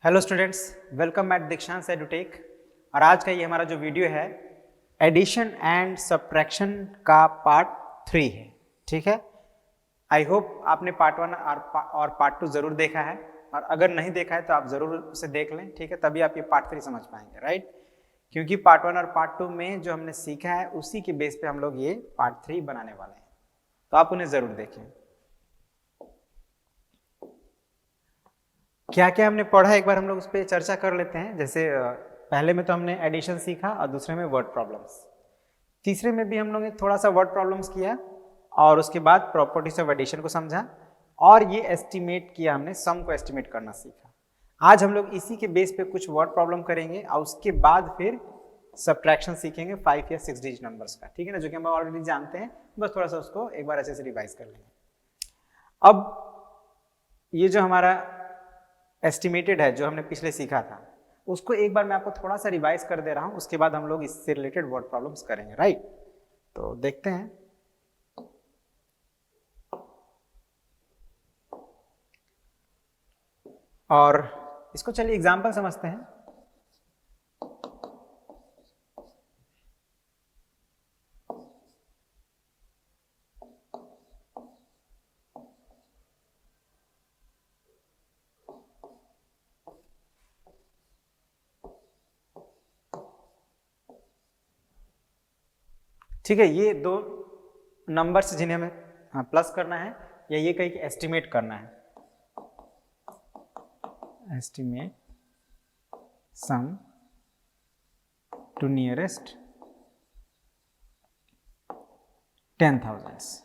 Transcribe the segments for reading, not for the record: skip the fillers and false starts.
Hello students, welcome eight दीक्षांत edutech. और आज का ये हमारा जो वीडियो है एडिशन एंड सब्ट्रैक्शन का पार्ट 3 है। ठीक है, आई होप आपने पार्ट 1 और पार्ट 2 जरूर देखा है, और अगर नहीं देखा है तो आप जरूर उसे देख लें। ठीक है, तभी आप ये पार्ट 3 समझ पाएंगे, राइट? क्योंकि पार्ट 1 और पार्ट 2 में जो हमने सीखा है उसी के बेस पे हम लोग ये पार्ट 3 बनाने वाले हैं, तो आप उन्हें जरूर देखें। क्या क्या हमने पढ़ा, एक बार हम लोग उस पर चर्चा कर लेते हैं। जैसे पहले में तो हमने एडिशन सीखा और दूसरे में वर्ड प्रॉब्लम्स, तीसरे में भी हम लोग ने थोड़ा सा वर्ड प्रॉब्लम्स किया, और उसके बाद प्रॉपर्टीज ऑफ एडिशन को समझा, और ये एस्टिमेट किया, हमने सम को एस्टिमेट करना सीखा। आज हम लोग इसी के बेस पे कुछ वर्ड प्रॉब्लम करेंगे और उसके बाद फिर सब्ट्रैक्शन सीखेंगे 5 या 6 डिजिट नंबर्स का। ठीक है ना, जो कि हम ऑलरेडी जानते हैं, बस थोड़ा सा उसको एक बार अच्छे से रिवाइज कर लेंगे। अब ये जो हमारा एस्टिमेटेड है, जो हमने पिछले सीखा था, उसको एक बार मैं आपको थोड़ा सा रिवाइज कर दे रहा हूं, उसके बाद हम लोग इससे रिलेटेड वर्ड प्रॉब्लम्स करेंगे, राइट? तो देखते हैं। और इसको चलिए एग्जाम्पल समझते हैं। ठीक है, ये दो नंबर्स जिन्हें हमें प्लस करना है, या ये कहीं एस्टिमेट करना है। एस्टिमेट सम टू नियरेस्ट 10,000,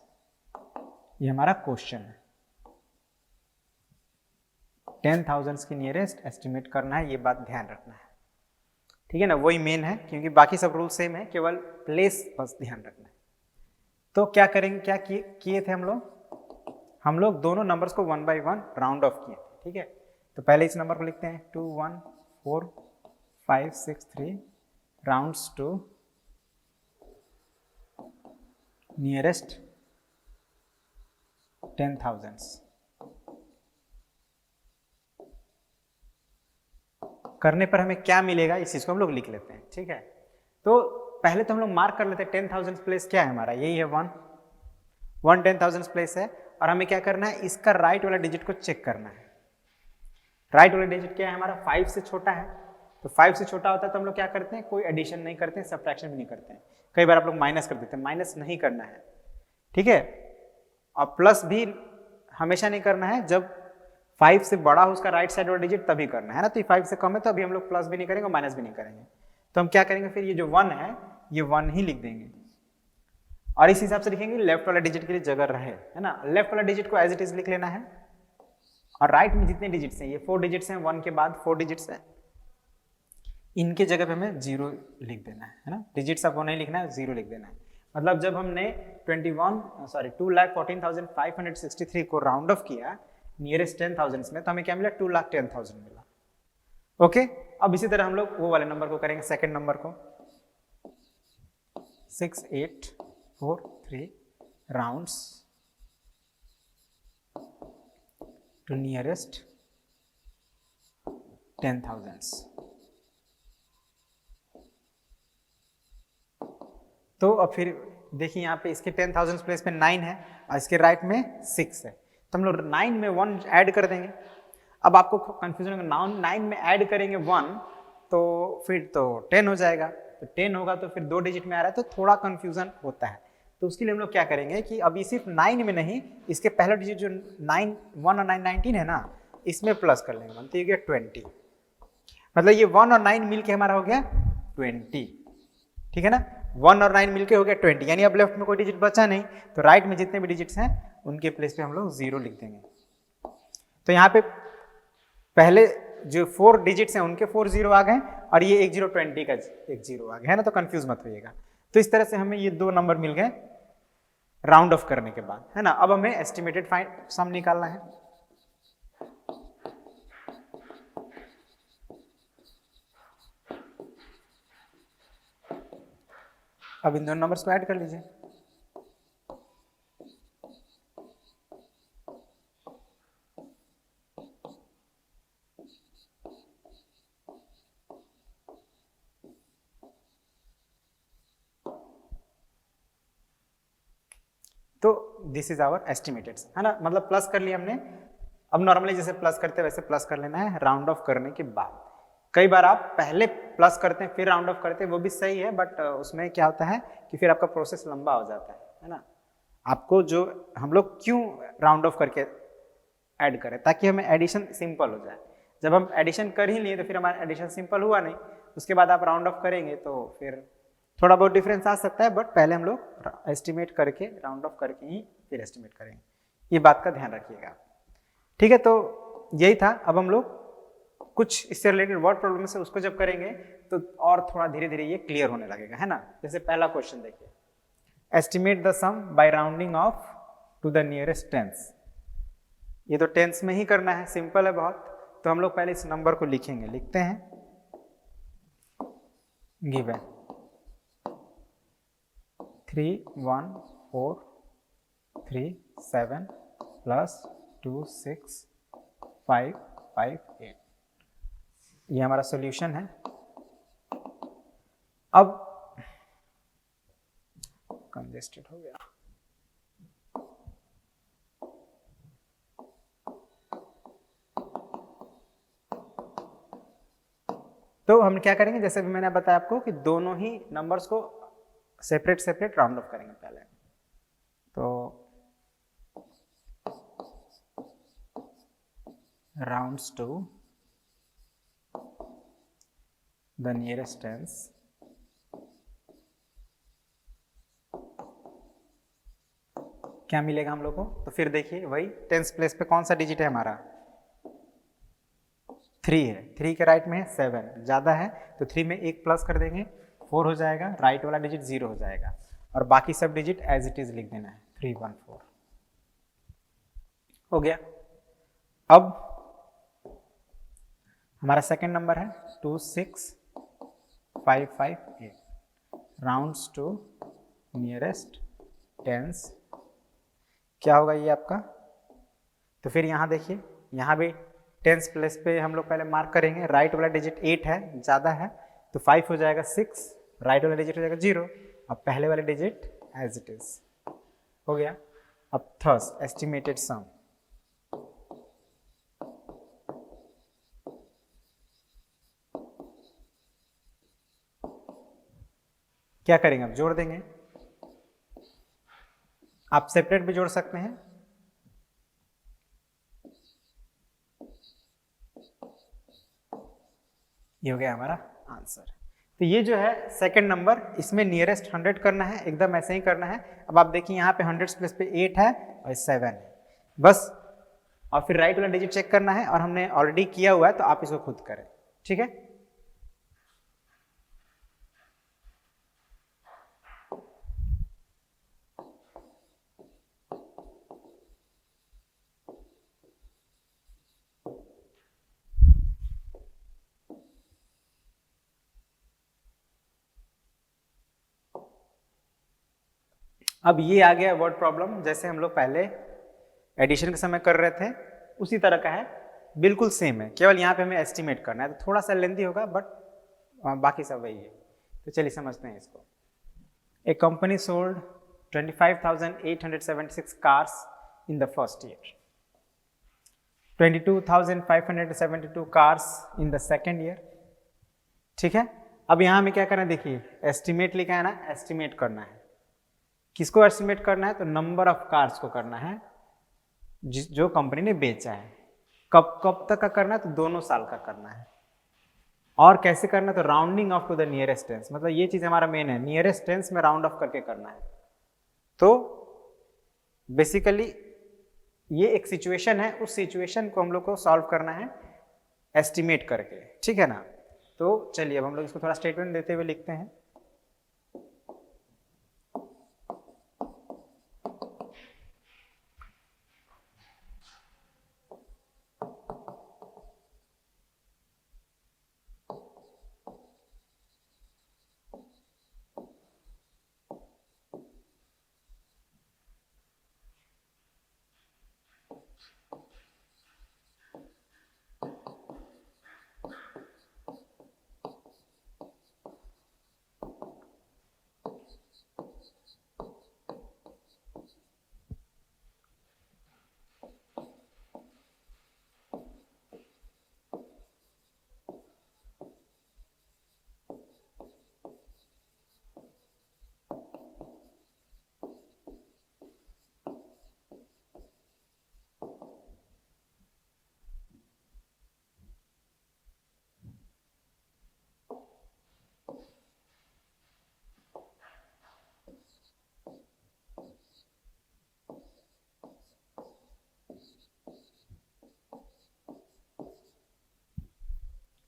ये हमारा क्वेश्चन है। 10,000 की नियरेस्ट एस्टिमेट करना है, ये बात ध्यान रखना है। ठीक है ना, वही मेन है, क्योंकि बाकी सब रूल सेम है, केवल प्लेस बस ध्यान रखना है। तो क्या करेंगे, क्या किए थे हम लोग दोनों नंबर्स को 1 by 1 राउंड ऑफ किए। ठीक है, तो पहले इस नंबर को लिखते हैं 2 1 4 5 6 3 राउंड्स टू नियरेस्ट 10,000। करने पर हमें क्या मिलेगा, इस चीज को हम लोग लिख लेते हैं। ठीक है, तो पहले तो हम लोग मार्क कर लेते हैं 10,000 प्लेस क्या है हमारा, यही है 1 10,000 प्लेस है, और हमें क्या करना है, इसका राइट वाला डिजिट को चेक करना है। राइट वाला डिजिट क्या है हमारा, 5 से छोटा है, तो 5 से छोटा होता है तो हम लोग क्या करते हैं, कोई एडिशन नहीं करते हैं, सब्ट्रैक्शन भी नहीं करते हैं। कई बार आप लोग माइनस कर देते हैं, माइनस नहीं करना है। ठीक है, और प्लस भी हमेशा नहीं करना है, जब 5 से बड़ा हो उसका राइट साइड वाला डिजिट तभी करना है ना। तो ये 5 से कम है तो अभी हम लोग प्लस भी नहीं करेंगे और माइनस भी नहीं करेंगे। तो हम क्या करेंगे, फिर ये जो 1 है ये 1 ही लिख देंगे, और इस हिसाब से लिखेंगे लेफ्ट वाला डिजिट के लिए जगह रहे, है ना। लेफ्ट वाला डिजिट को एज इट इज लिख लेना है, और राइट में जितने डिजिट्स हैं, ये 4 डिजिट्स हैं, 1 के बाद 4 डिजिट्स हैं, इनके जगह पे हमें 0 लिख देना है ना। डिजिट्स आपको नहीं लिखना है, 0 लिख देना है। मतलब जब हमने 2,14,563 को राउंड ऑफ किया नियरेस्ट 10,000 में, तो हमें क्या मिला, 2,10,000 मिला। ओके, अब इसी तरह हम लोग वो वाले नंबर को करेंगे, सेकंड नंबर को 6,8,4,3 राउंड्स टू नियरेस्ट 10,000। तो अब फिर देखिए यहाँ पे इसके 10,000 प्लेस में 9 है और इसके राइट में 6 है, तो हम लोग 9 में 1 ऐड कर देंगे। अब आपको कंफ्यूजन होगा, 9 में ऐड करेंगे 1 तो फिर तो 10 हो जाएगा, तो 10 होगा तो फिर 2 डिजिट में आ रहा है, तो थोड़ा कंफ्यूजन होता है। तो उसके लिए हम लोग क्या करेंगे कि अभी सिर्फ 9 में नहीं, इसके पहला डिजिट जो 9 1 और 9 19 है ना, इसमें प्लस कर लेंगे, तो ये गया 20। मतलब ये 1 और 9 मिलके हमारा हो गया 20। ठीक है ना, 1 और 9 मिलके हो गया 20, यानी अब लेफ्ट में कोई डिजिट बचा नहीं, तो राइट में जितने भी डिजिट्स हैं उनके प्लेस पे हम लोग 0 लिख देंगे। तो यहाँ पे पहले जो 4 डिजिट्स हैं उनके 4 0 आ गए, और ये 1 0 20 का 1 0 आ गया, है ना। तो कंफ्यूज मत होइएगा। तो इस तरह से हमें ये 2 नंबर मिल गए राउंड ऑफ करने के बाद, है ना। अब हमें एस्टिमेटेड सम निकालना है। अब इन दोनों नंबर्स को ऐड कर लीजिए। तो दिस इज आवर एस्टिमेटेड, है ना, मतलब प्लस कर लिया हमने। अब नॉर्मली जैसे प्लस करते हैं वैसे प्लस कर लेना है राउंड ऑफ करने के बाद। कई बार आप पहले प्लस करते हैं फिर राउंड ऑफ करते हैं, वो भी सही है, बट उसमें क्या होता है कि फिर आपका प्रोसेस लंबा हो जाता है ना। आपको जो हम लोग क्यों राउंड ऑफ करके ऐड करें, ताकि हमें एडिशन सिंपल हो जाए। जब हम एडिशन कर ही लिए तो फिर हमारा एडिशन सिंपल हुआ नहीं, उसके बाद आप राउंड ऑफ करेंगे तो फिर थोड़ा बहुत डिफरेंस आ सकता है, बट पहले हम लोग एस्टिमेट करके राउंड ऑफ करके ही फिर एस्टिमेट करेंगे, ये बात का ध्यान रखिएगा। ठीक है, तो यही था। अब हम लोग कुछ इससे रिलेटेड वर्ड प्रॉब्लम से उसको जब करेंगे तो और थोड़ा धीरे धीरे ये क्लियर होने लगेगा, है ना। जैसे पहला क्वेश्चन देखिए, estimate the sum by rounding off to the nearest tens. ये तो टेंस में ही करना है, सिंपल है बहुत। तो हम लोग पहले इस नंबर को लिखेंगे, लिखते हैं गिवन 31437 प्लस 26558, ये हमारा सॉल्यूशन है। अब कंजेस्टेड हो गया, तो हम क्या करेंगे, जैसे भी मैंने बताया आपको कि दोनों ही नंबर्स को सेपरेट सेपरेट राउंड ऑफ करेंगे पहले। तो rounds to the nearest tens, क्या मिलेगा हम लोग को। तो फिर देखिए वही टेंस प्लेस पे कौन सा डिजिट है हमारा, 3 है। 3 के राइट में है 7, ज़्यादा है तो 3 में एक प्लस कर देंगे, 4 हो जाएगा, राइट वाला डिजिट 0 हो जाएगा, और बाकी सब डिजिट एज इट इज लिख देना है, 314 हो गया। अब हमारा सेकंड नंबर है 26558, राउंड्स टू नियरेस्ट टेंस, क्या होगा ये आपका। तो फिर यहाँ देखिए, यहाँ भी टेंस प्लेस पे हम लोग पहले मार्क करेंगे, राइट वाला डिजिट 8 है, ज़्यादा है तो 5 हो जाएगा 6, राइट वाला डिजिट हो जाएगा 0, अब पहले वाले डिजिट एज इट इज हो गया। अब थर्ड एस्टिमेटेड सम, क्या करेंगे, अब जोड़ देंगे। आप सेपरेट भी जोड़ सकते हैं, ये हो गया हमारा आंसर। तो ये जो है सेकंड नंबर, इसमें नियरेस्ट 100 करना है, एकदम ऐसे ही करना है। अब आप देखिए यहाँ पे 100 प्लेस पे 8 है और 7 है बस, और फिर राइट वाला डिजिट चेक करना है, और हमने ऑलरेडी किया हुआ है तो आप इसको खुद करें, ठीक है। अब ये आ गया वर्ड प्रॉब्लम, जैसे हम लोग पहले एडिशन के समय कर रहे थे उसी तरह का है, बिल्कुल सेम है, केवल यहाँ पे हमें एस्टिमेट करना है, तो थोड़ा सा लेंथी होगा बट बाकी सब वही है। तो चलिए समझते हैं इसको। A company sold 25,876 cars in the first year, 22,572 cars in the second year, ठीक है। अब यहाँ हमें क्या करना है, देखिए एस्टिमेट लिखा है ना, एस्टिमेट करना है, किसको एस्टिमेट करना है, तो नंबर ऑफ कार्स को करना है जो कंपनी ने बेचा है। कब कब तक का करना है, तो दोनों साल का करना है। और कैसे करना है, तो rounding off to the nearest tens, मतलब ये चीज हमारा मेन है, नियरेस्ट टेंस में राउंड ऑफ करके करना है। तो बेसिकली ये एक सिचुएशन है, उस सिचुएशन को हम लोग को सॉल्व करना है एस्टिमेट करके, ठीक है ना। तो चलिए अब हम लोग इसको थोड़ा स्टेटमेंट देते हुए लिखते हैं।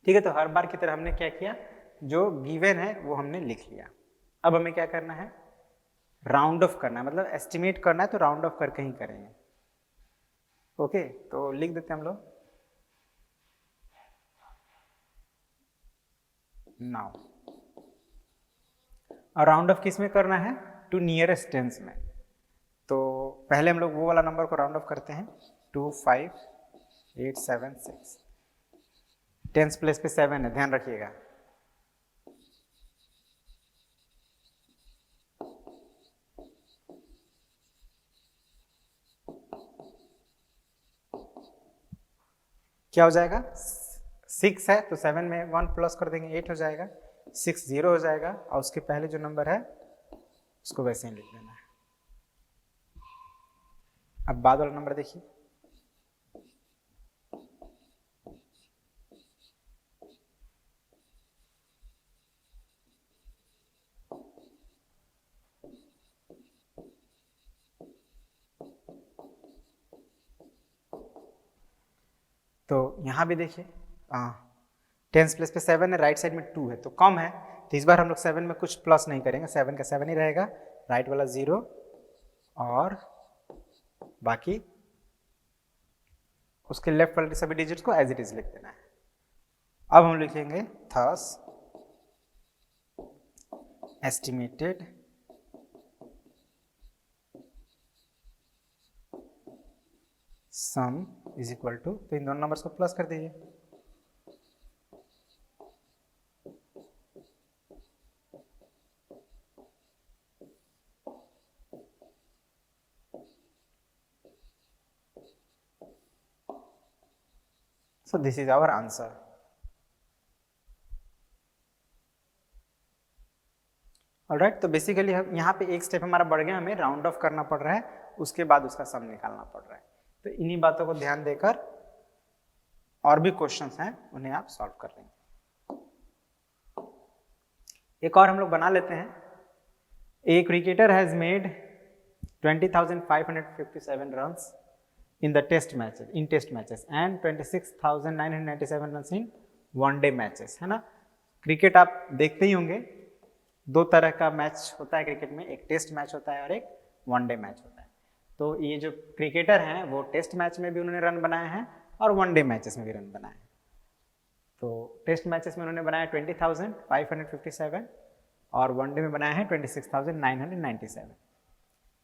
ठीक है। तो हर बार की तरह हमने क्या किया, जो गिवन है वो हमने लिख लिया। अब हमें क्या करना है, राउंड ऑफ करना है, मतलब एस्टिमेट करना है तो राउंड ऑफ करके ही करेंगे। ओके, तो लिख देते हैं हम लोग नाउ। और राउंड ऑफ किस में करना है, टू नियरेस्ट टेंस में। तो पहले हम लोग वो वाला नंबर को राउंड ऑफ करते हैं, 25876। टेंस प्लेस पे 7 है, ध्यान रखिएगा। क्या हो जाएगा, 6 है तो 7 में 1 प्लस कर देंगे, 8 हो जाएगा, 6 0 हो जाएगा, और उसके पहले जो नंबर है उसको वैसे ही लिख देना है। अब बाद वाला नंबर देखिए, तो यहां भी देखिए, टेंस प्लेस पे 7 है, राइट साइड में 2 है तो कम है, तो इस बार हम लोग 7 में कुछ प्लस नहीं करेंगे, 7 का 7 ही रहेगा, राइट वाला 0 और बाकी उसके लेफ्ट वाले सभी डिजिट्स को एज इट इज लिख देना है। अब हम लिखेंगे thus estimated sum is equal to, तो इन दोनों नंबर्स को प्लस कर दीजिए। So this is our answer. Alright, तो बेसिकली हम यहाँ पे एक स्टेप हमारा बढ़ गया, हमें राउंड ऑफ करना पड़ रहा है, उसके बाद उसका सम निकालना पड़ रहा है। तो इन्हीं बातों को ध्यान देकर और भी क्वेश्चंस हैं उन्हें आप सॉल्व कर लेंगे। एक और हम लोग बना लेते हैं। A cricketer has made 20,557 runs in the test matches and 26,997 runs in one-day matches, है ना। क्रिकेट आप देखते ही होंगे, दो तरह का मैच होता है क्रिकेट में, एक टेस्ट मैच होता है और एक वन डे मैच होता है। तो ये जो क्रिकेटर हैं वो टेस्ट मैच में भी उन्होंने रन बनाए हैं और वन डे मैचेस में भी रन बनाए हैं। तो टेस्ट मैचेस में उन्होंने बनाया 20,557 और वनडे में बनाया है 26,997।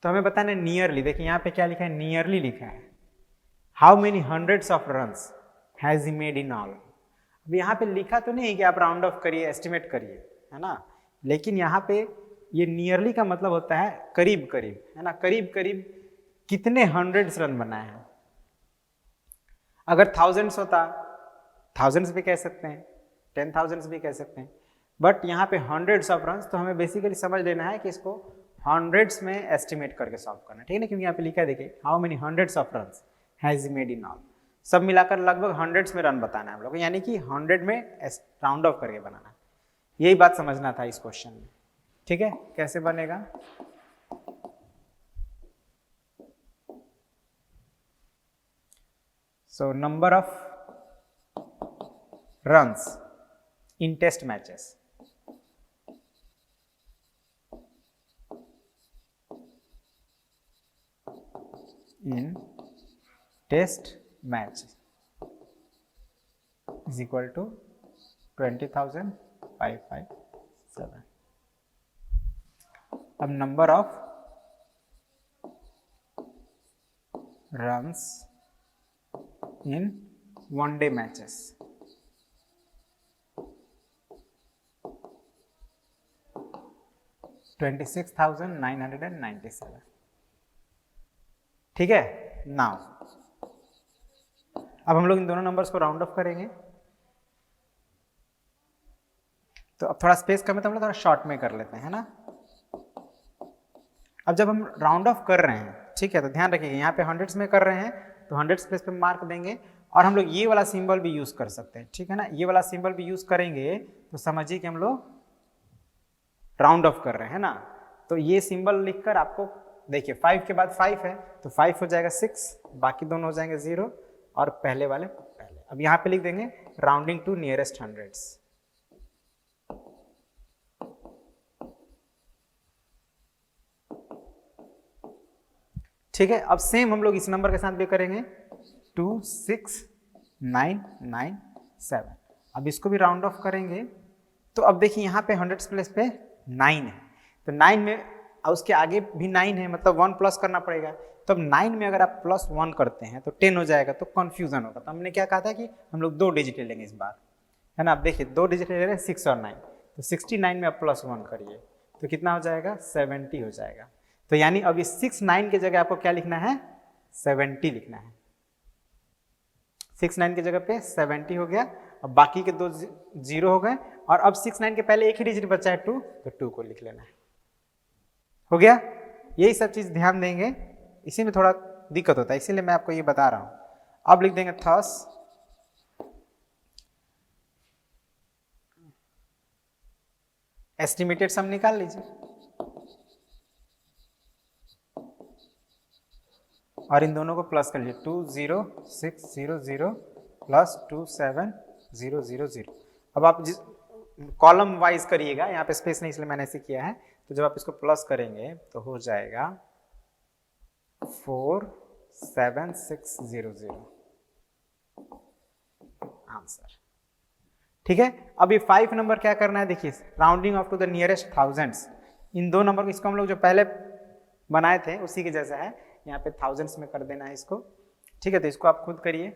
तो हमें बताना है नियरली। देखिए यहाँ पे क्या लिखा है, नियरली लिखा है। How many hundreds of runs has he made in all. अब यहाँ पे लिखा तो नहीं है कि आप राउंड ऑफ करिए, एस्टिमेट करिए, है ना, लेकिन यहाँ पे ये नियरली का मतलब होता है करीब करीब, है ना, करीब करीब कितने हंड्रेड्स रन बनाए हैं। अगर थाउजेंड्स होता, थाउजेंड्स भी कह सकते हैं, 10,000 भी कह सकते हैं, बट यहाँ पे हंड्रेड्स ऑफ रन्स, तो हमें बेसिकली समझ लेना है कि इसको हंड्रेड्स में एस्टिमेट करके सॉल्व करना है, ठीक है ना, क्योंकि यहाँ पे लिखा है, देखिए how many hundreds of runs has made in all, सब मिलाकर लगभग हंड्रेड्स में रन बताना है हम लोग, यानी कि 100 में राउंड ऑफ करके बनाना है। यही बात समझना था इस क्वेश्चन में, ठीक है। कैसे बनेगा, so number of runs in test matches is equal to 20,557। अब number of runs in one day matches, $26,997, ठीक है। नाउ अब हम लोग इन दोनों नंबर्स को राउंड ऑफ करेंगे, तो अब थोड़ा स्पेस कम है तो हम लोग थोड़ा शॉर्ट में कर लेते हैं, है ना। अब जब हम राउंड ऑफ कर रहे हैं, ठीक है, तो ध्यान रखिएगा यहाँ पे हंड्रेड्स में कर रहे हैं तो हंड्रेड्स प्लेस पे मार्क देंगे, और हम लोग ये वाला सिंबल भी यूज कर सकते हैं, ठीक है ना। ये वाला सिंबल भी यूज करेंगे तो समझिए कि हम लोग राउंड ऑफ कर रहे हैं ना। तो ये सिंबल लिखकर आपको देखिए 5 के बाद 5 है तो 5 हो जाएगा 6, बाकी दोनों हो जाएंगे 0 और पहले वाले पहले। अब यहाँ पे लिख देंगे राउंडिंग टू नियरेस्ट हंड्रेड्स। ठीक है, अब सेम हम लोग इस नंबर के साथ भी करेंगे 26997। अब इसको भी राउंड ऑफ करेंगे तो अब देखिए यहाँ पे हंड्रेड्स प्लेस पे 9 है, तो 9 में और उसके आगे भी 9 है, मतलब 1 प्लस करना पड़ेगा। तो अब 9 में अगर आप +1 करते हैं तो 10 हो जाएगा, तो कन्फ्यूजन होगा। तो हमने क्या कहा था कि हम लोग 2 डिजिट ले लेंगे इस बार, है ना। अब देखिए 2 डिजिट ले रहे हैं 6 और 9, तो 69 में आप +1 करिए तो कितना हो जाएगा 70 हो जाएगा। तो यानी अब इस 69 की जगह आपको क्या लिखना है 70 लिखना है। 69 की जगह पे 70 हो गया, अब बाकी के 2 0 हो गए और अब 69 के पहले एक ही डिजिट बचा है 2, तो 2 को लिख लेना है। हो गया, यही सब चीज ध्यान देंगे, इसी में थोड़ा दिक्कत होता है इसीलिए मैं आपको ये बता रहा हूं। अब लिख देंगे थस एस्टिमेटेड सम निकाल लीजिए और इन दोनों को प्लस कर लीजिए 20600 प्लस 27000। अब आप जिस कॉलम वाइज करिएगा, यहाँ पे स्पेस नहीं इसलिए मैंने ऐसे किया है, तो जब आप इसको प्लस करेंगे तो हो जाएगा 47600 आंसर। ठीक है, अब ये 5 नंबर क्या करना है, देखिए rounding off to the nearest thousands. इन 2 नंबर को, इसको हम लोग जो पहले बनाए थे उसी के जैसा है, यहाँ पे थाउजेंड्स में कर देना है इसको। ठीक है, तो इसको आप खुद करिए।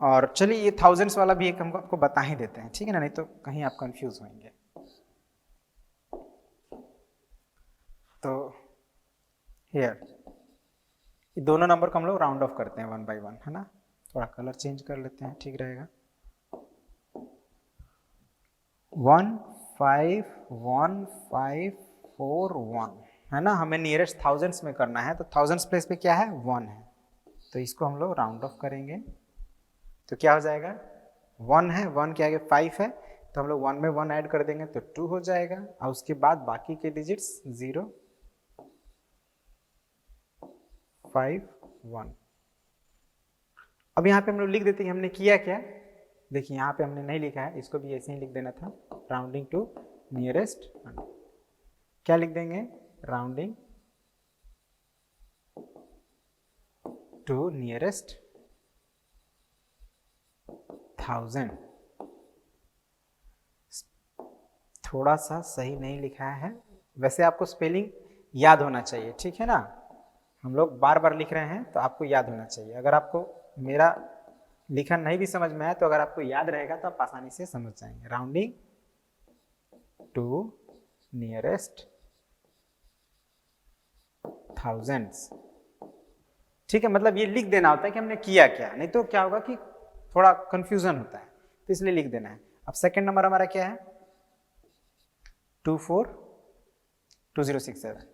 और चलिए ये थाउजेंड्स वाला भी एक हमको आपको बता ही देते हैं, ठीक है ना, नहीं तो कहीं आप कंफ्यूज होंगे। तो हियर ये दोनों नंबर को हम लोग राउंड ऑफ करते हैं 1 by 1, है ना। थोड़ा कलर चेंज कर लेते हैं, ठीक रहेगा। 15151 है ना, हमें नियरेस्ट थाउजेंड्स में करना है, तो थाउजेंड्स प्लेस पे क्या है 1 है, तो इसको हम लोग राउंड ऑफ करेंगे तो क्या हो जाएगा 1 है, 1 के आगे 5 है, तो हम लोग 1 में 1 ऐड कर देंगे तो 2 हो जाएगा, और उसके बाद बाकी के डिजिट्स 0 5 1। अब यहाँ पे हम लोग लिख देते हैं हमने किया क्या। देखिए यहाँ पे हमने नहीं लिखा है, इसको भी ऐसे ही लिख देना था, राउंडिंग टू नियरेस्ट। क्या लिख देंगे, राउंडिंग टू नियरेस्ट 1000। थोड़ा सा सही नहीं लिखा है, वैसे आपको स्पेलिंग याद होना चाहिए, ठीक है ना। हम लोग बार बार लिख रहे हैं तो आपको याद होना चाहिए। अगर आपको मेरा लिखा नहीं भी समझ में आए तो अगर आपको याद रहेगा तो आप आसानी से समझ जाएंगे। राउंडिंग टू नियरेस्ट थाउजेंड्स, ठीक है, मतलब ये लिख देना होता है कि हमने किया क्या, नहीं तो क्या होगा कि थोड़ा कंफ्यूजन होता है, तो इसलिए लिख देना है। अब सेकंड नंबर हमारा क्या है 242067।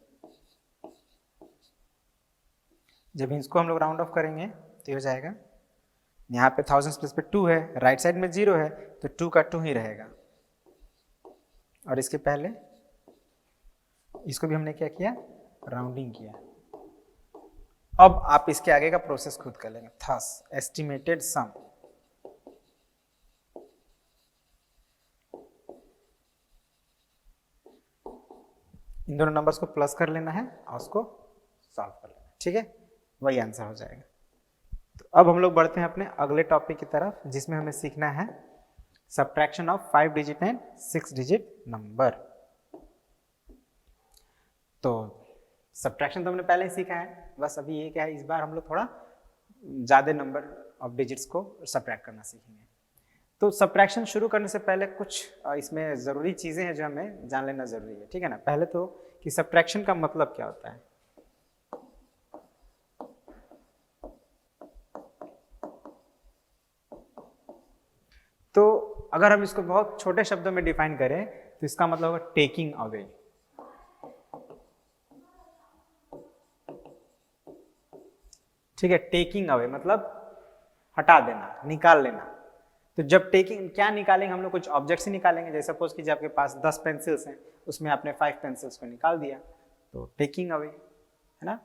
जब इसको हम लोग राउंड ऑफ करेंगे तो हो जाएगा, यहाँ पे थाउजेंड्स प्लेस पे 2 है, राइट साइड में 0 है, तो 2 का 2 ही रहेगा। और इसके पहले इसको भी हमने क्या किया, राउंडिंग किया। अब आप इसके आगे का प्रोसेस खुद कर लेंगे। थस एस्टिमेटेड सम, इन दोनों नंबर्स को प्लस कर लेना है और उसको सॉल्व कर लेना है, ठीक है, वही आंसर हो जाएगा। तो अब हम लोग बढ़ते हैं अपने अगले टॉपिक की तरफ, जिसमें हमें सीखना है subtraction of 5 digit and 6 digit number. तो सब्ट्रैक्शन तो हमने पहले ही सीखा है, बस अभी ये क्या है, इस बार हम लोग थोड़ा ज़्यादा नंबर ऑफ डिजिट्स को सब्ट्रैक्ट करना सीखेंगे। तो सब्ट्रैक्शन शुरू करने से पहले कुछ इसमें ज़रूरी चीज़ें हैं जो हमें जान लेना ज़रूरी है, ठीक है ना। पहले तो कि सब्ट्रैक्शन का मतलब क्या होता है। तो अगर हम इसको बहुत छोटे शब्दों में डिफाइन करें तो इसका मतलब होगा टेकिंग अवे। ठीक है, टेकिंग अवे मतलब हटा देना, निकाल लेना। तो जब टेकिंग क्या निकालेंगे हम लोग, कुछ ऑब्जेक्ट्स ही निकालेंगे। जैसे सपोज कीजिए आपके पास 10 पेंसिल्स हैं, उसमें आपने 5 पेंसिल्स को निकाल दिया, तो टेकिंग अवे, है ना।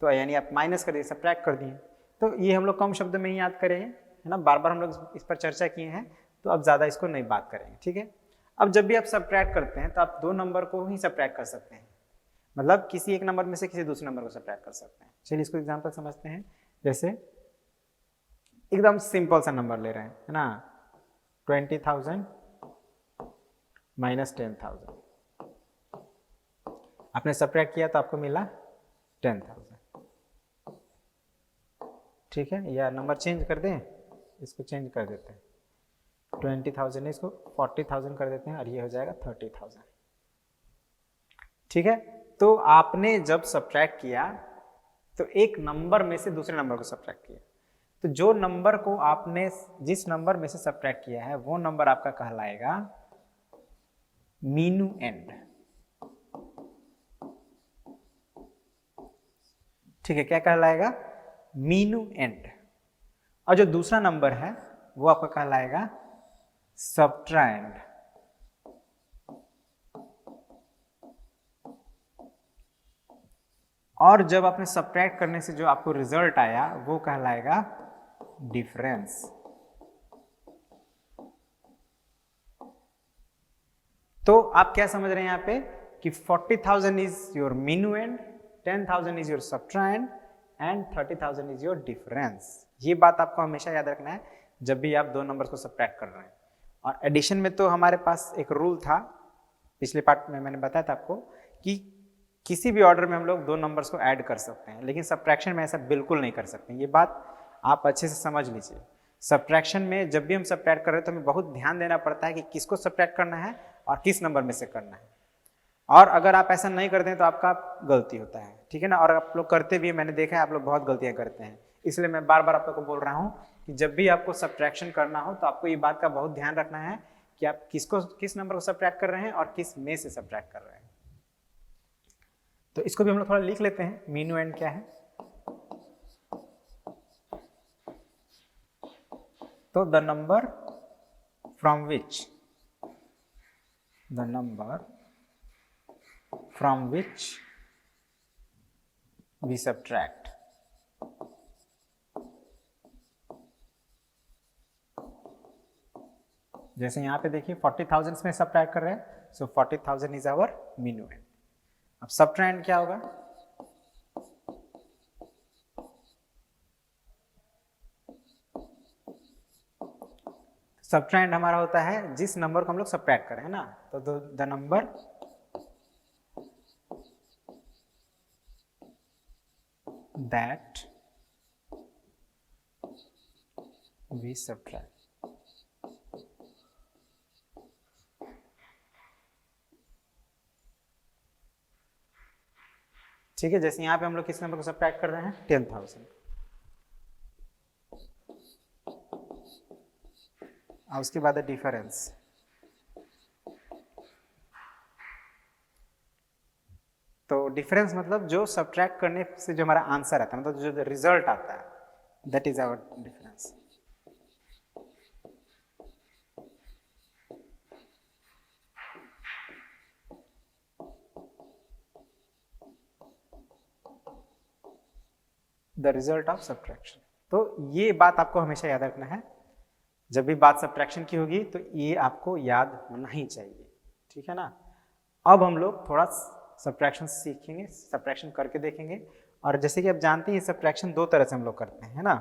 तो यानी आप माइनस कर दिए, सब्ट्रैक्ट कर दिए। तो ये हम लोग कम शब्द में ही याद करेंगे, है ना, बार बार हम लोग इस पर चर्चा किए हैं, तो अब ज़्यादा इसको नहीं बात करेंगे, ठीक है। अब जब भी आप सब्ट्रैक्ट करते हैं तो आप दो नंबर को ही सब्ट्रैक्ट कर सकते हैं, मतलब किसी एक नंबर में से किसी दूसरे नंबर को सब्ट्रैक्ट कर सकते हैं। चलिए इसको एग्जाम्पल समझते हैं। जैसे एकदम सिंपल सा नंबर ले रहे हैं, है ना, 20,000 माइनस 10,000। आपने सब्ट्रैक्ट किया तो आपको मिला 10,000, ठीक है। या नंबर चेंज कर दें, इसको चेंज कर देते हैं, 20,000 इसको 40,000 कर देते हैं और ये हो जाएगा 30,000, ठीक है। तो आपने जब सब्ट्रैक्ट किया तो एक नंबर में से दूसरे नंबर को सब्ट्रैक्ट किया, तो जो नंबर को आपने जिस नंबर में से सब्ट्रैक्ट किया है वो नंबर आपका कहलाएगा मीनू एंड, ठीक है। क्या कहलाएगा? मीनू एंड। और जो दूसरा नंबर है वो आपका कहलाएगा सब्ट्रैंड। और जब आपने सब्ट्रैक्ट करने से जो आपको रिजल्ट आया वो कहलाएगा डिफरेंस। तो आप क्या समझ रहे हैं यहाँ पे कि 40,000 is your Meenu and, 10,000 is your subtrahend and 30,000 is your difference. ये बात आपको हमेशा याद रखना है जब भी आप दो नंबर्स को सब्ट्रैक्ट कर रहे हैं। और एडिशन में तो हमारे पास एक रूल था, पिछले पार्ट में मैंने बताया था आपको कि किसी भी ऑर्डर में हम लोग दो नंबर्स को ऐड कर सकते हैं, लेकिन सब्ट्रैक्शन में ऐसा बिल्कुल नहीं कर सकते। ये बात आप अच्छे से समझ लीजिए। सब्ट्रैक्शन में जब भी हम सब्ट्रैक्ट कर रहे हैं तो हमें बहुत ध्यान देना पड़ता है कि किसको सब्ट्रैक्ट करना है और किस नंबर में से करना है। और अगर आप ऐसा नहीं करते हैं तो आपका गलती होता है, ठीक है ना। और आप लोग करते भी, मैंने देखा है आप लोग बहुत गलतियां करते हैं, इसलिए मैं बार बार आप लोग को बोल रहा हूँ कि जब भी आपको सब्ट्रैक्शन करना हो तो आपको ये बात का बहुत ध्यान रखना है कि आप किस नंबर को सब्ट्रैक्ट कर रहे हैं और किस में से सब्ट्रैक्ट कर रहे हैं। तो इसको भी हम लोग थोड़ा लिख लेते हैं, मीनू एंड क्या है। तो the number from which we subtract, जैसे यहाँ पे देखिए 40,000 में सब्ट्रैक्ट कर रहे हैं, सो 40,000 इज आवर मीनू एंड। अब सब्ट्रैंड क्या होगा? सब्ट्रैंड हमारा होता है जिस नंबर को हम लोग सब्ट्रैक्ट करें, है ना। तो the number that we subtract. ठीक है, जैसे यहाँ पे हम लोग किस नंबर को सब्ट्रैक्ट कर रहे हैं? 10,000। और उसके बाद डिफरेंस। तो डिफरेंस मतलब जो सब्ट्रैक्ट करने से जो हमारा आंसर आता है, मतलब जो रिजल्ट आता है, that is our difference. The result of subtraction. तो ये बात आपको हमेशा याद रखना है, जब भी बात सब्ट्रैक्शन की होगी तो ये आपको याद होना ही चाहिए, ठीक है ना। अब हम लोग थोड़ा सब्ट्रैक्शन सीखेंगे, सब्ट्रैक्शन करके देखेंगे। और जैसे कि आप जानते हैं सब्ट्रैक्शन दो तरह से हम लोग करते हैं, है ना।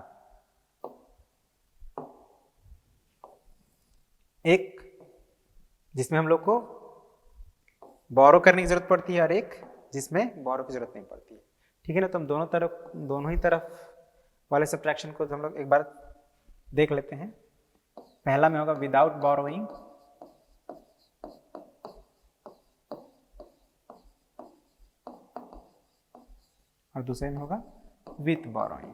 एक जिसमें हम लोग को बोरो करने की जरूरत पड़ती है और एक जिसमें बोरो की जरूरत नहीं पड़ती है, ठीक है ना। तो हम दोनों ही तरफ वाले सब्ट्रैक्शन को हम लोग एक बार देख लेते हैं। पहला में होगा विदाउट बोरोइंग, और दूसरे में होगा विथ बोरोइंग।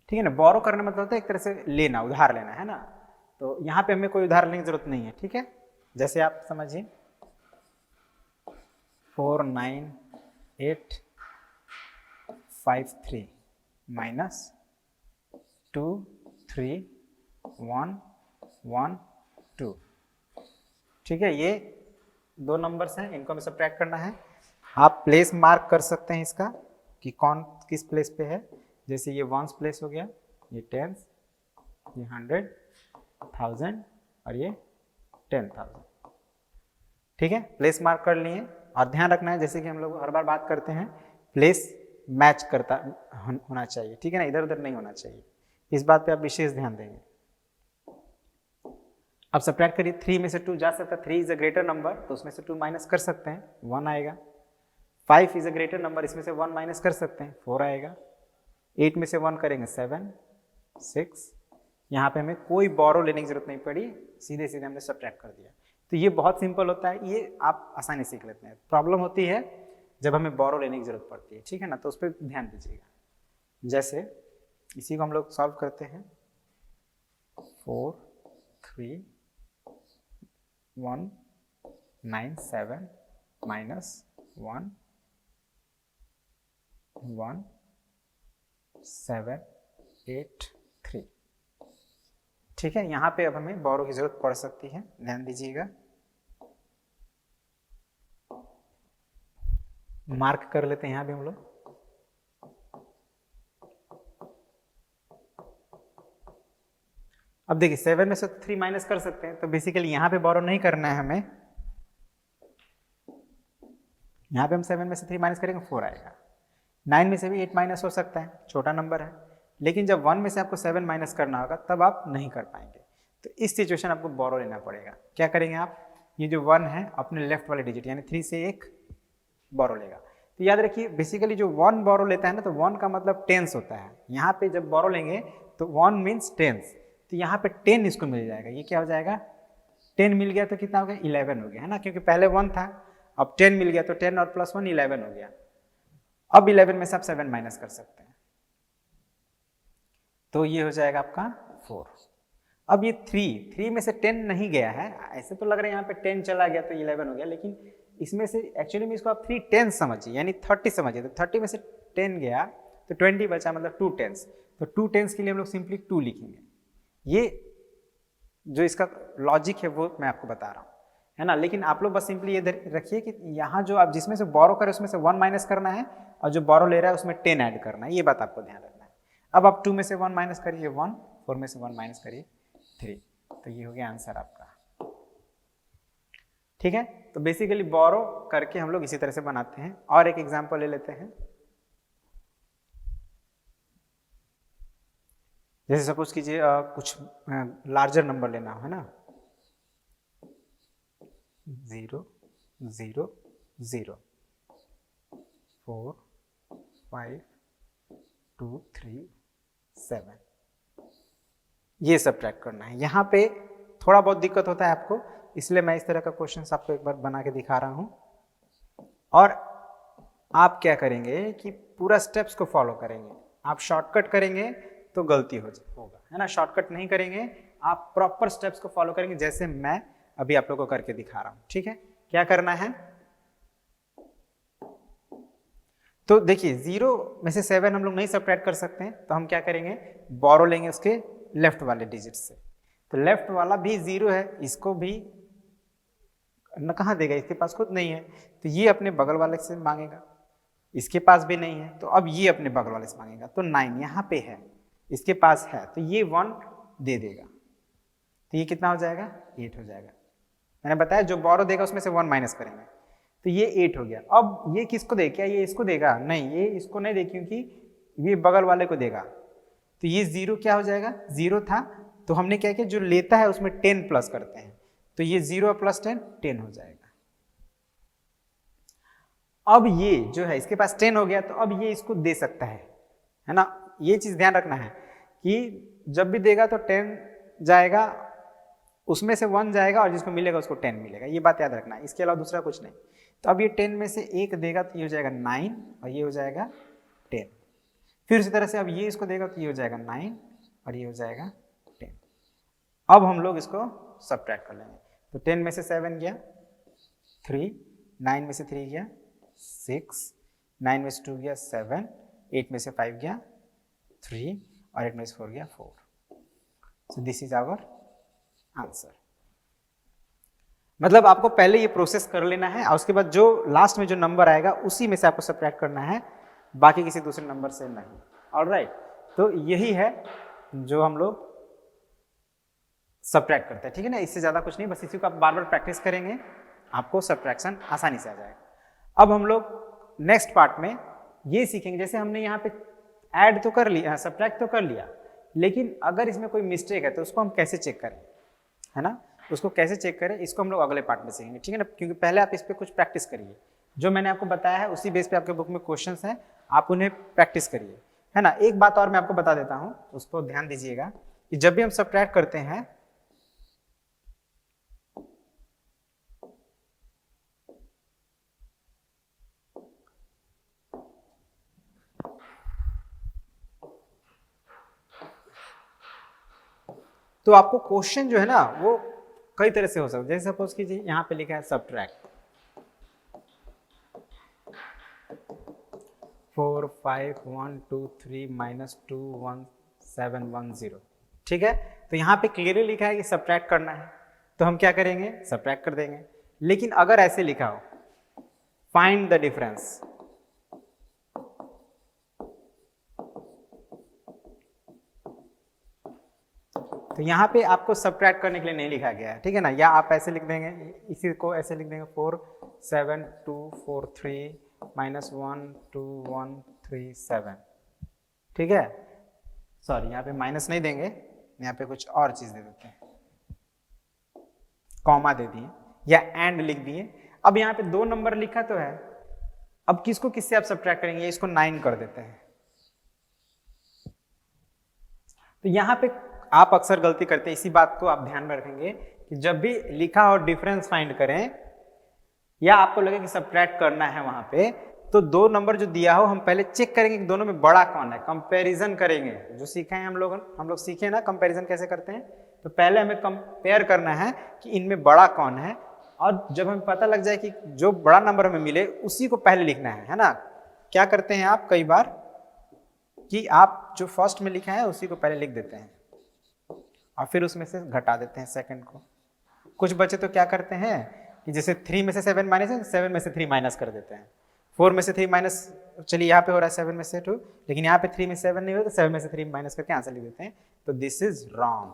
ठीक है ना। बोरो करने मतलब होता है एक तरह से लेना, उधार लेना, है ना। तो यहाँ पे हमें कोई उधार लेने की जरूरत नहीं है, ठीक है। जैसे आप समझिए 49,853 माइनस 2 3 1 1 2। ठीक है, ये दो नंबर्स हैं, इनको हमें सब्ट्रैक्ट करना है। आप प्लेस मार्क कर सकते हैं इसका कि कौन किस प्लेस पे है। जैसे ये वंस प्लेस हो गया, ये टेंस, ये 100, 1000 और ये 10,000। ठीक है, प्लेस मार्क कर लिए। और ध्यान रखना है, जैसे कि हम लोग हर बार बात करते हैं, प्लेस मैच करता होना चाहिए। ठीक है ना, इधर उधर नहीं होना चाहिए। इस बात पे आप विशेष ध्यान देंगे। अब सब्ट्रैक्ट करिए, 3 में से 2 जा सकता है, 3 इज अ ग्रेटर नंबर तो उसमें से 2 माइनस कर सकते हैं, 1 आएगा। 5 इज अ ग्रेटर नंबर, इसमें से 1 माइनस कर सकते हैं, 4 आएगा। 8 में से 1 करेंगे 7 6। यहाँ पे हमें कोई बोरो लेने की जरूरत नहीं पड़ी, सीधे सीधे हमने सब्ट्रैक्ट कर दिया। तो ये बहुत सिंपल होता है, ये आप आसानी सीख लेते हैं। प्रॉब्लम होती है जब हमें बोरो लेने की जरूरत पड़ती है। ठीक है ना, तो उस पर ध्यान दीजिएगा। जैसे इसी को हम लोग सॉल्व करते हैं, 4 3 1 9 7 माइनस 1 1 7 8 3। ठीक है, यहाँ पे अब हमें बोरो की जरूरत पड़ सकती है, ध्यान दीजिएगा। मार्क कर लेते हैं यहाँ भी हम लोग। अब देखिए 7 में से 3 माइनस कर सकते हैं, तो बेसिकली यहाँ पे बोरो नहीं करना है हमें। यहाँ पे हम 7 में से 3 माइनस करेंगे, 4 आएगा। 9 में से भी 8 माइनस हो सकता है, छोटा नंबर है। लेकिन जब 1 में से आपको 7 माइनस करना होगा तब आप नहीं कर पाएंगे। तो इस सिचुएशन आपको बोरो लेना पड़ेगा। क्या करेंगे आप, ये जो 1 है अपने लेफ्ट वाले डिजिट यानी 3 से एक बोरो लेगा। तो याद रखिए, बेसिकली जो 1 बोरो लेता है ना, तो 1 का मतलब टेंस होता है। यहाँ पे जब बोरो लेंगे तो 1 मीन्स टेंस, तो यहाँ पे 10 इसको मिल जाएगा। ये क्या हो जाएगा, 10 मिल गया तो कितना हो गया, 11 हो गया, है ना, क्योंकि पहले 1 था, अब 10 मिल गया तो 10 और प्लस 1 11 हो गया। अब 11 में से आप 7 माइनस कर सकते हैं, तो ये हो जाएगा आपका 4। अब ये 3 में से 10 नहीं गया है, ऐसे तो लग रहा है यहाँ पे 10 चला गया तो 11 हो गया, लेकिन इसमें से एक्चुअली में इसको आप 3 10 समझिए, यानी 30 समझिए। तो 30 में से 10 गया तो 20 बचा, मतलब 2 10। तो 2 10 के लिए हम लोग सिंपली 2 लिखेंगे। ये जो इसका लॉजिक है वो मैं आपको बता रहा हूँ, है ना। लेकिन आप लोग बस सिंपली ये रखिए कि यहाँ जो आप जिसमें से बोरो करें उसमें से 1 माइनस करना है, और जो बोरो ले रहा है उसमें 10 ऐड करना है, ये बात आपको ध्यान रखना है। अब आप 2 में से 1 माइनस करिए 1, 4 में से 1 माइनस करिए 3, तो ये हो गया आंसर आपका। ठीक है, तो बेसिकली बोरो करके हम लोग इसी तरह से बनाते हैं। और एक एग्जांपल ले लेते हैं, जैसे सपोज कीजिए कुछ लार्जर नंबर लेना है ना, 0 0 0 4 5 2 3 7, ये सब्ट्रैक्ट करना है। यहाँ पे थोड़ा बहुत दिक्कत होता है आपको, इसलिए मैं इस तरह का क्वेश्चन आपको एक बार बना के दिखा रहा हूँ। और आप क्या करेंगे कि पूरा स्टेप्स को फॉलो करेंगे। आप शॉर्टकट करेंगे तो गलती होगा, है ना। शॉर्टकट नहीं करेंगे, आप प्रॉपर स्टेप्स को फॉलो करेंगे, जैसे मैं अभी आप लोगों को करके दिखा रहा हूँ। ठीक है, क्या करना है, तो देखिए 0 में से 7 हम लोग नहीं सब्ट्रैक्ट कर सकते हैं, तो हम क्या करेंगे, बोरो लेंगे उसके लेफ्ट वाले डिजिट से। तो लेफ्ट वाला भी 0 है, इसको भी न कहाँ देगा, इसके पास खुद नहीं है, तो ये अपने बगल वाले से मांगेगा, इसके पास भी नहीं है, तो अब ये अपने बगल वाले से मांगेगा। तो 9 यहाँ पे है, इसके पास है, तो ये 1 दे देगा, तो ये कितना हो जाएगा, 8 हो जाएगा। मैंने बताया जो बोरो देगा उसमें से 1 माइनस करेंगे, तो ये 8 हो गया। अब ये किसको दे, क्या ये इसको देगा, नहीं, ये इसको नहीं दे, क्योंकि ये बगल वाले को देगा। तो ये 0 क्या हो जाएगा, 0 था, तो हमने क्या किया, जो लेता है उसमें 10 प्लस करते हैं, तो ये 0 प्लस 10 10 हो जाएगा। अब ये जो है इसके पास 10 हो गया, तो अब ये इसको दे सकता है ना। ये चीज ध्यान रखना है कि जब भी देगा तो 10 जाएगा, उसमें से 1 जाएगा, और जिसको मिलेगा उसको 10 मिलेगा, ये बात याद रखना है, इसके अलावा दूसरा कुछ नहीं। तो अब ये 10 में से 1 देगा तो ये हो जाएगा 9, और ये हो जाएगा 10। फिर उसी तरह से अब ये इसको देगा तो ये हो जाएगा 9, और ये हो जाएगा 10। अब हम लोग इसको सब्ट्रैक्ट कर लेंगे। तो 10 में से 7 गया 3, 9 में से 3 गया 6, 9 में से 2 गया 7, 8 में से 5 गया 3 और 8 में से 4 गया 4. So this is our answer. मतलब आपको पहले ये प्रोसेस कर लेना है और उसके बाद जो लास्ट में जो नंबर आएगा उसी में से आपको सब्ट्रैक्ट करना है, बाकी किसी दूसरे नंबर से नहीं. ऑलराइट, तो यही है जो हम लोग सब्ट्रैक्ट करते हैं. ठीक है ना, इससे ज़्यादा कुछ नहीं, बस इसी को आप बार बार प्रैक्टिस करेंगे, आपको सब्ट्रैक्शन आसानी से आ जाएगा. अब हम लोग नेक्स्ट पार्ट में ये सीखेंगे, जैसे हमने यहाँ पे ऐड तो कर लिया, सब्ट्रैक्ट तो कर लिया, लेकिन अगर इसमें कोई मिस्टेक है तो उसको हम कैसे चेक करें, है ना, उसको कैसे चेक करें, इसको हम लोग अगले पार्ट में सीखेंगे. ठीक है ना, क्योंकि पहले आप इस पर कुछ प्रैक्टिस करिए. जो मैंने आपको बताया है उसी बेस पे आपके बुक में क्वेश्चंस हैं, आप उन्हें प्रैक्टिस करिए, है ना. एक बात और मैं आपको बता देता हूँ, उसको ध्यान दीजिएगा कि जब भी हम सब्ट्रैक्ट करते हैं तो आपको क्वेश्चन जो है ना वो कई तरह से हो सकता है. जैसे सपोज कीजिए यहाँ पे लिखा है सब्ट्रैक्ट 4 5 1 2 3 -2 1 7 1 0. ठीक है, तो यहाँ पे क्लियरली लिखा है कि सब्ट्रैक्ट करना है, तो हम क्या करेंगे, सब्ट्रैक्ट कर देंगे. लेकिन अगर ऐसे लिखा हो फाइंड द डिफरेंस, तो यहाँ पे आपको सब्ट्रैक्ट करने के लिए नहीं लिखा गया है. ठीक है ना, या आप ऐसे लिख देंगे, इसी को ऐसे लिख देंगे 4 7 2 4 3 -1 2 1 3 7. ठीक है, सॉरी यहाँ पे माइनस नहीं देंगे, यहाँ पे कुछ और चीज दे देते हैं, कॉमा दे दिए या एंड लिख दिए. अब यहाँ पे 2 नंबर लिखा तो है, अब किसको किससे आप सब्ट्रैक्ट करेंगे, इसको 9 कर देते हैं. तो यहाँ पे आप अक्सर गलती करते हैं, इसी बात को आप ध्यान में रखेंगे कि जब भी लिखा हो डिफरेंस फाइंड करें या आपको लगे कि सब्ट्रैक्ट करना है वहां पे, तो 2 नंबर जो दिया हो हम पहले चेक करेंगे कि दोनों में बड़ा कौन है, कंपैरिजन करेंगे. जो सीखे हैं हम लोग सीखे ना कंपैरिजन कैसे करते हैं, तो पहले हमें कंपेयर करना है कि इनमें बड़ा कौन है, और जब हमें पता लग जाए कि जो बड़ा नंबर हमें मिले उसी को पहले लिखना है ना. क्या करते हैं आप कई बार कि आप जो फर्स्ट में लिखा है उसी को पहले लिख देते हैं और फिर उसमें से घटा देते हैं सेकंड को. कुछ बच्चे तो क्या करते हैं कि जैसे 3 में से 7 माइनस है, 7 में से 3 माइनस कर देते हैं. 4 में से 3 माइनस, चलिए यहाँ पे हो रहा है 7 में से 2, लेकिन यहाँ पे 3 में 7 नहीं हो तो 7 में से 3 माइनस करके आंसर लिख देते हैं. तो दिस इज रॉन्ग.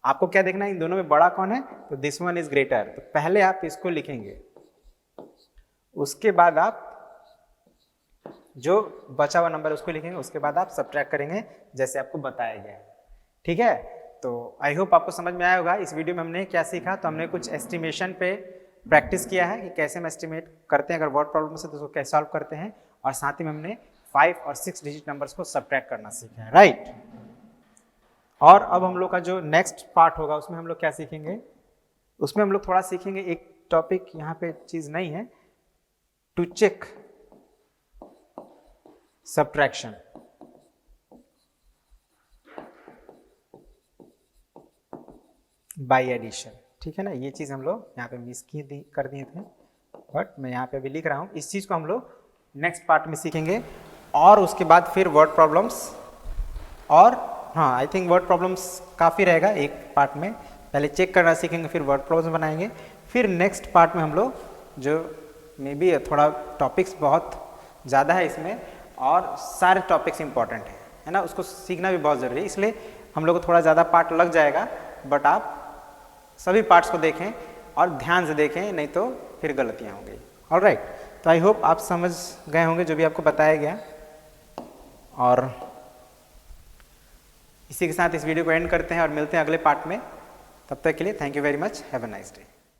आपको क्या देखना है, इन दोनों में बड़ा कौन है, तो दिस वन इज ग्रेटर. तो पहले आप इसको लिखेंगे, उसके बाद आप जो बचा हुआ नंबर उसको लिखेंगे, उसके बाद आप सब्ट्रैक्ट करेंगे जैसे आपको बताया गया है. ठीक है, तो आई होप आपको समझ में आया होगा. इस वीडियो में हमने क्या सीखा, तो हमने कुछ एस्टिमेशन पे प्रैक्टिस किया है कि कैसे हम एस्टिमेट करते हैं अगर वर्ड प्रॉब्लम से, तो उसको कैसे सॉल्व करते हैं, और साथ ही में हमने 5 और 6 डिजिट नंबर्स को सब्ट्रैक्ट करना सीखा है. राइट, और अब हम लोग का जो नेक्स्ट पार्ट होगा उसमें हम लोग क्या सीखेंगे, उसमें हम लोग थोड़ा सीखेंगे एक टॉपिक, यहाँ पे चीज नहीं है, to check subtraction. By addition. ठीक है ना, ये चीज़ हम लोग यहाँ पे मिस कर दिए थे, बट मैं यहाँ पे अभी लिख रहा हूँ. इस चीज़ को हम लोग नेक्स्ट पार्ट में सीखेंगे, और उसके बाद फिर वर्ड प्रॉब्लम्स, और हाँ आई थिंक वर्ड प्रॉब्लम्स काफ़ी रहेगा एक पार्ट में. पहले चेक करना सीखेंगे, फिर वर्ड प्रॉब्लम्स बनाएंगे, फिर नेक्स्ट पार्ट में हम लोग जो मे बी थोड़ा टॉपिक्स बहुत ज़्यादा है इसमें और सारे टॉपिक्स इंपॉर्टेंट हैं, है ना, उसको सीखना भी बहुत ज़रूरी है, इसलिए हम लोग को थोड़ा ज़्यादा पार्ट लग जाएगा. बट आप सभी पार्ट्स को देखें और ध्यान से देखें, नहीं तो फिर गलतियाँ होंगी. ऑलराइट, तो आई होप आप समझ गए होंगे जो भी आपको बताया गया, और इसी के साथ इस वीडियो को एंड करते हैं और मिलते हैं अगले पार्ट में. तब तक के लिए thank you very much, have a nice day.